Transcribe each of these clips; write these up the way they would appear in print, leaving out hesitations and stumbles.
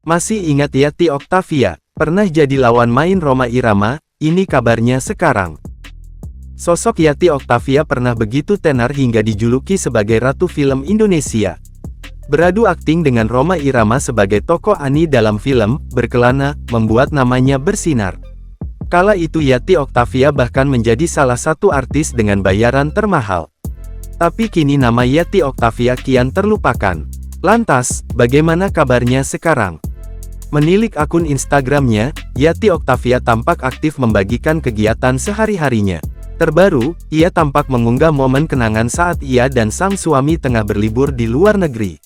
Masih ingat Yati Octavia? Pernah jadi lawan main Rhoma Irama, ini kabarnya sekarang. Sosok Yati Octavia pernah begitu tenar hingga dijuluki sebagai Ratu Film Indonesia. Beradu akting dengan Rhoma Irama sebagai tokoh Ani dalam film, Berkelana, membuat namanya bersinar. Kala itu Yati Octavia bahkan menjadi salah satu artis dengan bayaran termahal. Tapi kini nama Yati Octavia kian terlupakan. Lantas, bagaimana kabarnya sekarang? Menilik akun Instagramnya, Yati Octavia tampak aktif membagikan kegiatan sehari-harinya. Terbaru, ia tampak mengunggah momen kenangan saat ia dan sang suami tengah berlibur di luar negeri.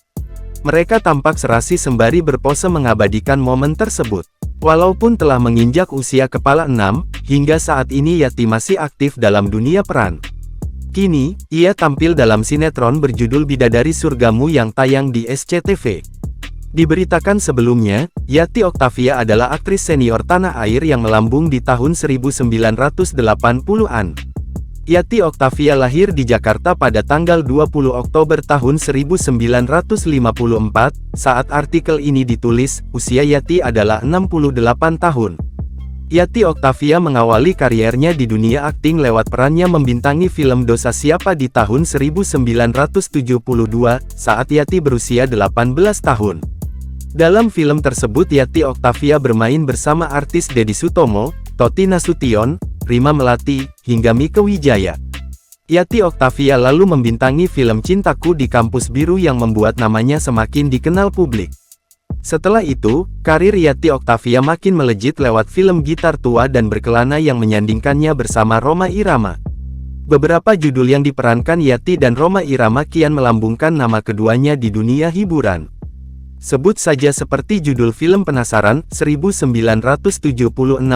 Mereka tampak serasi sembari berpose mengabadikan momen tersebut. Walaupun telah menginjak usia kepala 6, hingga saat ini Yati masih aktif dalam dunia peran. Kini, ia tampil dalam sinetron berjudul Bidadari Surgamu yang tayang di SCTV. Diberitakan sebelumnya, Yati Octavia adalah aktris senior tanah air yang melambung di tahun 1980-an. Yati Octavia lahir di Jakarta pada tanggal 20 Oktober tahun 1954, saat artikel ini ditulis, usia Yati adalah 68 tahun. Yati Octavia mengawali kariernya di dunia akting lewat perannya membintangi film Dosa Siapa di tahun 1972, saat Yati berusia 18 tahun. Dalam film tersebut Yati Octavia bermain bersama artis Deddy Sutomo, Toti Nasution, Rima Melati, hingga Mieke Wijaya. Yati Octavia lalu membintangi film Cintaku di Kampus Biru yang membuat namanya semakin dikenal publik. Setelah itu, karir Yati Octavia makin melejit lewat film Gitar Tua dan Berkelana yang menyandingkannya bersama Rhoma Irama. Beberapa judul yang diperankan Yati dan Rhoma Irama kian melambungkan nama keduanya di dunia hiburan. Sebut saja seperti judul film Penasaran, 1976,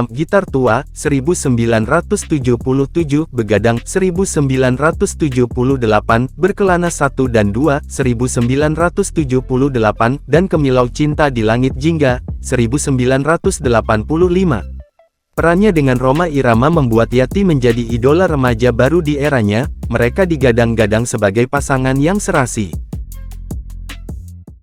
Gitar Tua, 1977, Begadang, 1978, Berkelana 1 dan 2, 1978, dan Kemilau Cinta di Langit Jingga, 1985. Perannya dengan Rhoma Irama membuat Yati menjadi idola remaja baru di eranya, mereka digadang-gadang sebagai pasangan yang serasi.